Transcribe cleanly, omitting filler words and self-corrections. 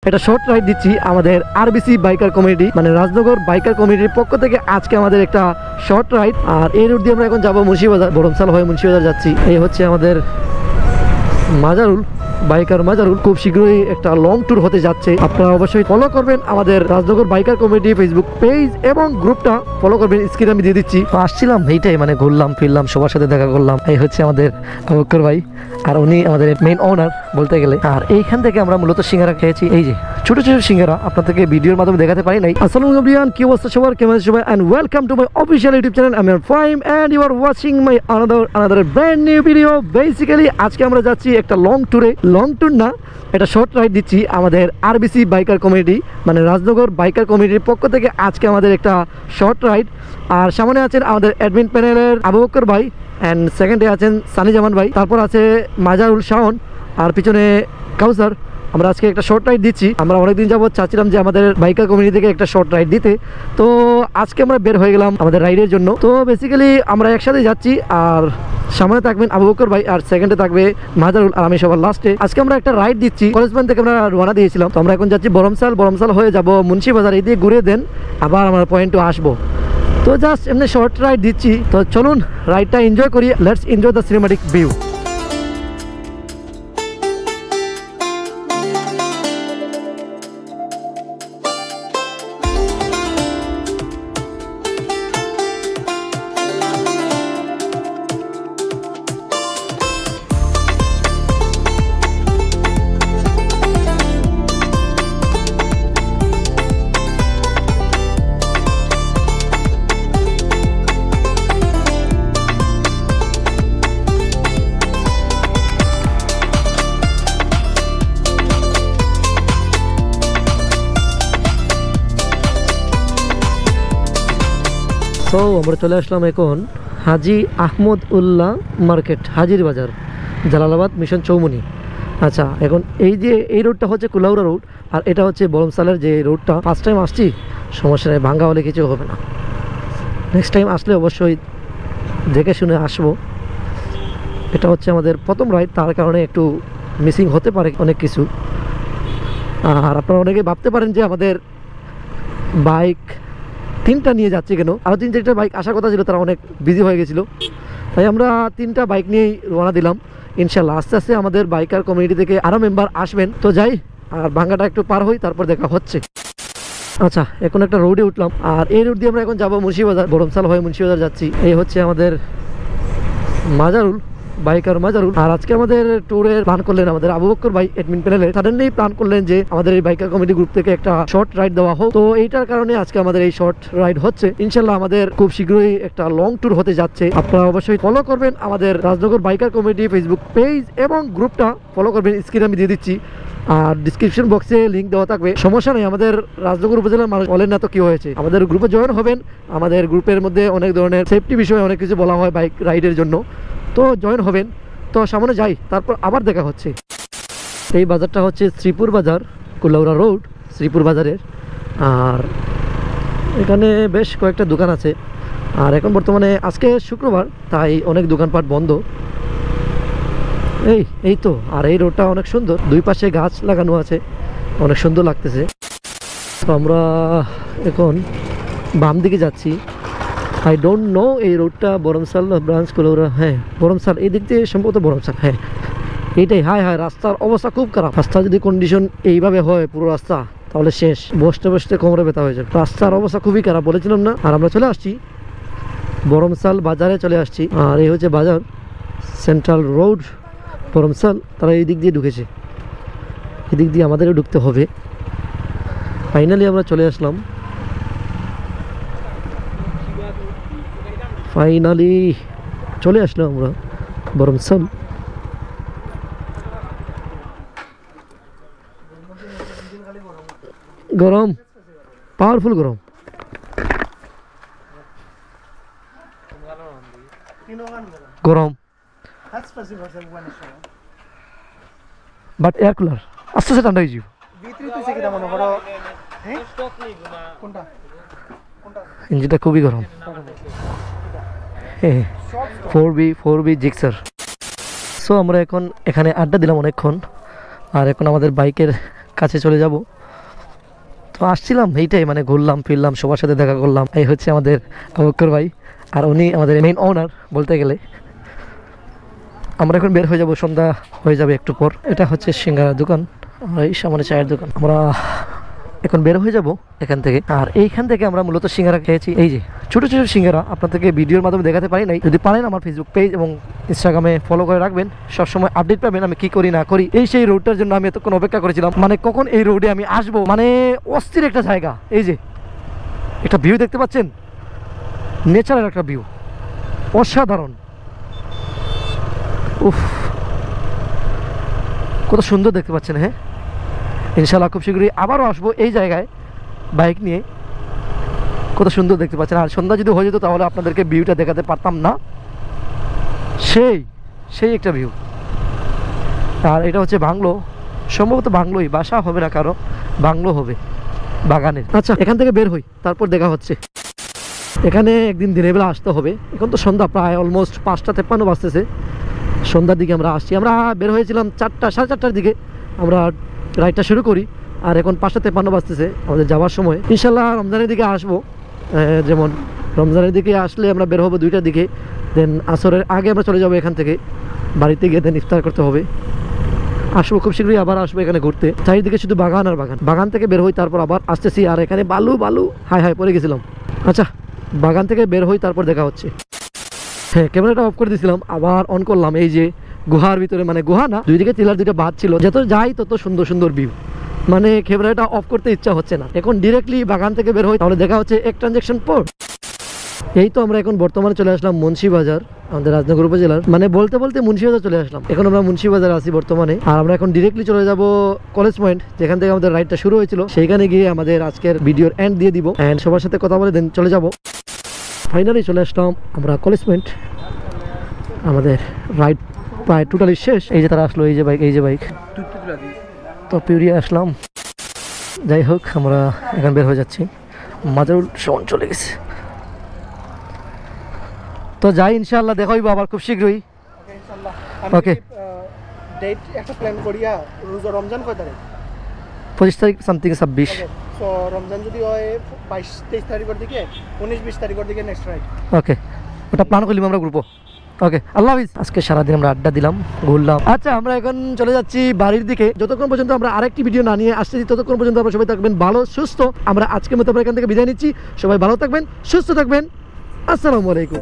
এটা short ride দিচ্ছি আমাদের আরবিসি বাইকার কমিউনিটি মানে রাজনগর বাইকার কমিউনিটির পক্ষ থেকে আজকে আমাদের একটা শর্ট রাইড। আর এই রুট দিয়ে আমরা এখন যাবো মুন্সিবাজার, বরমসাল হয়ে মুন্সিবাজার যাচ্ছি। এই হচ্ছে আমাদের মাজারুল বাইকার মাজারুল। খুব শীঘ্রই একটা লং ট্যুর হতে যাচ্ছে, আপনারা অবশ্যই ফলো করবেন আমাদের Rajnagar biker community Facebook page এবং গ্রুপটা ফলো করবেন, স্ক্রিনে আমি দিয়ে দিচ্ছি। আসছিলাম এইটাই মানে ঘুরলাম ফিরলাম সবার সাথে দেখা করলাম। এই হচ্ছে আমাদের আবুবকর ভাই আর উনি আমাদের মেইন ওনার বলতে গেলে। আর এইখান থেকে আমরা মূলত সিঙ্গারা খেয়েছি, এই যে ছোট ছোট সিঙ্গারা আপনাদেরকে ভিডিওর মাধ্যমে দেখাতে পারি নাই। আসসালামু আলাইকুম, কি অবস্থা সবার, কেমন আছেন সবাই, and welcome to my official YouTube channel. আমি Faim and you are watching my another brand new video. Basically আজকে আমরা যাচ্ছি একটা লং ট্যুরে, লং ট্যুর না এটা শর্ট রাইড দিচ্ছি আমাদের আরবিসি বাইকার কমিউনিটি মানে রাজনগর বাইকার কমিউনিটির পক্ষ থেকে আজকে আমাদের একটা শর্ট রাইড। আর সামনে আছেন আমাদের অ্যাডমিন প্যানেলের আবুবকর ভাই অ্যান্ড সেকেন্ডে আছেন সানি জামান ভাই, তারপর আছে মাজারুল শাওন আর পিছনে কাউসার। আমরা আজকে একটা শর্ট রাইড দিচ্ছি। আমরা অনেকদিন যাবত চাচ্ছিলাম যে আমাদের বাইকার কমিউনিটি থেকে একটা শর্ট রাইড দিতে, তো আজকে আমরা বের হয়ে গেলাম আমাদের রাইডের জন্য। তো বেসিক্যালি আমরা একসাথে যাচ্ছি, আর সামনে থাকবেন আবুবকর ভাই আর সেকেন্ডে থাকবে মাজারুল আর আমি সবার লাস্টে। আজকে আমরা একটা রাইড দিচ্ছি, কলেজ পয়েন্ট থেকে আমরা রওনা দিয়েছিলাম, তো আমরা এখন যাচ্ছি বরমসাল, বরমসাল হয়ে যাব মুন্সিবাজার, এই দিয়ে ঘুরে দেন আবার আমরা পয়েন্টে আসবো। তো জাস্ট এমনি শর্ট রাইড দিচ্ছি, তো চলুন রাইডটা এনজয় করি। Let's enjoy the cinematic view. তো আমরা চলে আসলাম এখন হাজি আহমদ উল্লাহ মার্কেট, হাজির বাজার, জালালাবাদ মিশন চৌমুনি। আচ্ছা, এখন এই যে এই রোডটা হচ্ছে কুলাউড়া রোড আর এটা হচ্ছে বরমসালের যে রোডটা। ফার্স্ট টাইম আসছি, সমস্যা নেই, ভাঙ্গা হলে কিছু হবে না। নেক্সট টাইম আসলে অবশ্যই দেখে শুনে আসবো। এটা হচ্ছে আমাদের প্রথম রাইড, তার কারণে একটু মিসিং হতে পারে অনেক কিছু। আর আপনারা অনেকে ভাবতে পারেন যে আমাদের বাইক তিনটা নিয়ে যাচ্ছে কেন, আরও 3-4টা বাইক আসার কথা ছিল, তারা অনেক বিজি হয়ে গেছিলো, তাই আমরা 3টা বাইক নিয়েই রওনা দিলাম। ইনশাল্লাহ আস্তে আস্তে আমাদের বাইকার কমিউনিটি থেকে আরও মেম্বার আসবেন। তো যাই আর ভাঙ্গাটা একটু পার হই, তারপর দেখা হচ্ছে। আচ্ছা, এখন একটা রোডে উঠলাম আর এই রোড দিয়ে আমরা এখন যাবো মুন্সিবাজার, বরমসাল হয়ে মুন্সিবাজার যাচ্ছি। এই হচ্ছে আমাদের মাজারুল বাইকার মাজারুল। আর আজকে আমাদের ট্যুরের প্ল্যান করলেন আমাদের আবুবকর ভাই অ্যাডমিন প্যানেলে, সাডেনলি প্ল্যান করলেন যে আমাদের এই বাইকার কমিটি গ্রুপ থেকে একটা শর্ট রাইড দেওয়া হোক। তো এইটার কারণে আজকে আমাদের এই শর্ট রাইড হচ্ছে। ইনশাল্লাহ আমাদের খুব শীঘ্রই একটা লং ট্যুর হতে যাচ্ছে, আপনারা অবশ্যই ফলো করবেন আমাদের Rajnagar biker committee Facebook page এবং গ্রুপটা ফলো করবেন, স্ক্রিনে আমি দিয়ে দিচ্ছি আর ডিসক্রিপশন বক্সে লিঙ্ক দেওয়া থাকবে। সমস্যা নেই, আমাদের রাজনগর উপজেলার মানুষ বলেন না তো কি হয়েছে, আমাদের গ্রুপে জয়েন হবেন। আমাদের গ্রুপের মধ্যে অনেক ধরনের সেফটি বিষয়ে অনেক কিছু বলা হয় বাইক রাইডের জন্য, তো জয়েন হবেন। তো সামনে যাই, তারপর আবার দেখা হচ্ছে। এই বাজারটা হচ্ছে শ্রীপুর বাজার, কুলাউড়া রোড শ্রীপুর বাজারের। আর এখানে বেশ কয়েকটা দোকান আছে, আর এখন বর্তমানে আজকে শুক্রবার তাই অনেক দোকানপাট বন্ধ। এই তো, আর এই রোডটা অনেক সুন্দর, দুই পাশে গাছ লাগানো আছে, অনেক সুন্দর লাগতেছে। তো আমরা এখন বাম দিকে যাচ্ছি। আই ডোন্ট নো এই রোডটা বরমসাল ব্রাঞ্চ কুলাউড়া, হ্যাঁ বরমসাল, এই দিক দিয়ে সম্ভবত বরমসাল, হ্যাঁ এইটাই। হায় হায়, রাস্তার অবস্থা খুব খারাপ। রাস্তা যদি কন্ডিশন এইভাবে হয় পুরো রাস্তা, তাহলে শেষ, বসতে বসতে কোমরে ব্যথা হয়ে যাবে। রাস্তার অবস্থা খুবই খারাপ, বলেছিলাম না। আর আমরা চলে আসছি বরমসাল বাজারে চলে আসছি। আর এই হচ্ছে বাজার, সেন্ট্রাল রোড বরমসাল। তারা এই দিক দিয়ে ঢুকেছে, এদিক দিয়ে আমাদেরও ঢুকতে হবে। ফাইনালি আমরা চলে আসলাম, ফাইনালি চলে আসলাম আমরা বরমসাল। গরম, পাওয়ারফুল গরম। গরম বাট এয়ার কুলার আস্তে আস্তে ঠান্ডা হয়ে যাব। ইঞ্জিনটা খুবই গরম। 4B Gixxer. সো আমরা এখন এখানে আড্ডা দিলাম অনেকক্ষণ, আর এখন আমাদের বাইকের কাছে চলে যাব। তো আসছিলাম এইটাই, মানে ঘুরলাম ফিরলাম, সবার সাথে দেখা করলাম। এই হচ্ছে আমাদের আবুবকর ভাই, আর উনি আমাদের মেইন ওনার বলতে গেলে। আমরা এখন বের হয়ে যাব, সন্ধ্যা হয়ে যাবে একটু পর। এটা হচ্ছে সিঙ্গারা দোকান, আর এই সামনে চায়ের দোকান। আমরা এখন বের হয়ে যাব এখান থেকে। আর এইখান থেকে আমরা মূলত সিঙ্গারা খেয়েছি, এই যে ছোট ছোট সিঙ্গারা। আপনাদেরকে ভিডিওর মাধ্যমে দেখাতে পারি নাই, যদি পারেন আমার ফেসবুক পেজ এবং ইনস্টাগ্রামে ফলো করে রাখবেন, সবসময় আপডেট পাবেন আমি কি করি না করি। এই সেই রোডটার জন্য আমি এতক্ষণ অপেক্ষা করেছিলাম, মানে কখন এই রোডে আমি আসবো। মানে অস্থির একটা জায়গা, এই যে একটা ভিউ দেখতে পাচ্ছেন, নেচারের একটা ভিউ, অসাধারণ। উফ, কত সুন্দর দেখতে পাচ্ছেন। হ্যাঁ, ইনশাল্লাহ খুব শীঘ্রই আবারও আসবো এই জায়গায় বাইক নিয়ে। কত সুন্দর দেখতে পাচ্ছেন। আর সন্ধ্যা যদি হয়ে যেত তাহলে আপনাদেরকে ভিউটা দেখাতে পারতাম না, সেই সেই একটা ভিউ। আর এটা হচ্ছে বাংলো, সম্ভবত বাংলোই, বাসা হবে না কারো, বাংলো হবে বাগানের। আচ্ছা, এখান থেকে বের হই, তারপর দেখা হচ্ছে। এখানে একদিন দিনের বেলা আসতে হবে। এখন তো সন্ধ্যা প্রায় অলমোস্ট 5:53 বাজতেছে, সন্ধ্যার দিকে আমরা আসছি। আমরা বের হয়েছিলাম 4টা সাড়ে 4টার দিকে, আমরা রাইডটা শুরু করি। আর এখন 5:53 বাজতেছে আমাদের যাওয়ার সময়। ইনশাল্লাহ রমজানের দিকে আসবো, যেমন রমজানের দিকে আসলে আমরা বের হবো 2টার দিকে, দেন আসরের আগে আমরা চলে যাবো এখান থেকে বাড়িতে গিয়ে, দেন ইফতার করতে হবে। আসবো খুব শীঘ্রই, আবার আসবো এখানে ঘুরতে। চারিদিকে শুধু বাগান আর বাগান। বাগান থেকে বের হই, তারপর আবার আসতেছি। আর এখানে বালু বালু, হাই হাই পরে গেছিলাম। আচ্ছা, বাগান থেকে বের হই, তারপর দেখা হচ্ছে। হ্যাঁ, ক্যামেরাটা অফ করে দিয়েছিলাম, আবার অন করলাম। এই যে গুহার ভিতরে, মানে গুহা না, দুই দিকে টিলার 2টা বাঁধ ছিল, যত যাই তত সুন্দর সুন্দর ভিউ। মানে ক্যামেরাটা অফ করতে ইচ্ছা হচ্ছে না। এখন ডিরেক্টলি বাগান থেকে বের হই, তাহলে দেখা হচ্ছে এক ট্রানজ্যাকশন পর। এই তো আমরা এখন বর্তমানে চলে আসলাম মুন্সিবাজার, আমাদের রাজনগর উপজেলার। মানে বলতে বলতে মুন্সিবাজার চলে আসলাম। এখন আমরা মুন্সিবাজার আছি বর্তমানে। আর আমরা এখন ডিরেক্টলি চলে যাব কলেজ পয়েন্ট, যেখান থেকে আমাদের রাইডটা শুরু হয়েছিল। সেইখানে গিয়ে আমাদের আজকের ভিডিওর এন্ড দিয়ে দিব, এন্ড সবার সাথে কথা বলে দেন চলে যাব। ফাইনালি চলে আসলাম আমরা কলেজ পয়েন্ট। আমাদের রাইড প্রায় টোটালি শেষ। এই যে তারা আসলো, এই যে বাইক, এই যে বাইক। তো পিউরিয়া আসলাম। যাই হোক, আমরা এখন বের হয়ে যাচ্ছি। মাজারুল শোন চলে গেছে, তো যাই, ইনশাআল্লাহ দেখা হইব আবার খুব শীঘ্রই। ওকে, ডেট একটা প্ল্যান করিয়া। রমজান কয় তারিখ? 25 তারিখ সামথিং, 26। সো রমজান যদি হয় 22-23 তারিখের দিকে, 19-20 তারিখের দিকে নেক্সট রাইড। ওকে, ওটা প্ল্যান করলাম আমরা গ্রুপও। ওকে, আল্লাহ হাফিজ। আজকে সারাদিন আমরা আড্ডা দিলাম, ঘুরলাম। আচ্ছা, আমরা এখন চলে যাচ্ছি বাড়ির দিকে। যতক্ষণ পর্যন্ত আমরা আরেকটি ভিডিও না নিয়ে আসছি, ততক্ষণ পর্যন্ত আমরা সবাই থাকবেন ভালো সুস্থ। আমরা আজকের মতো আমরা এখান থেকে বিদায় নিচ্ছি। সবাই ভালো থাকবেন, সুস্থ থাকবেন। আসসালামু আলাইকুম।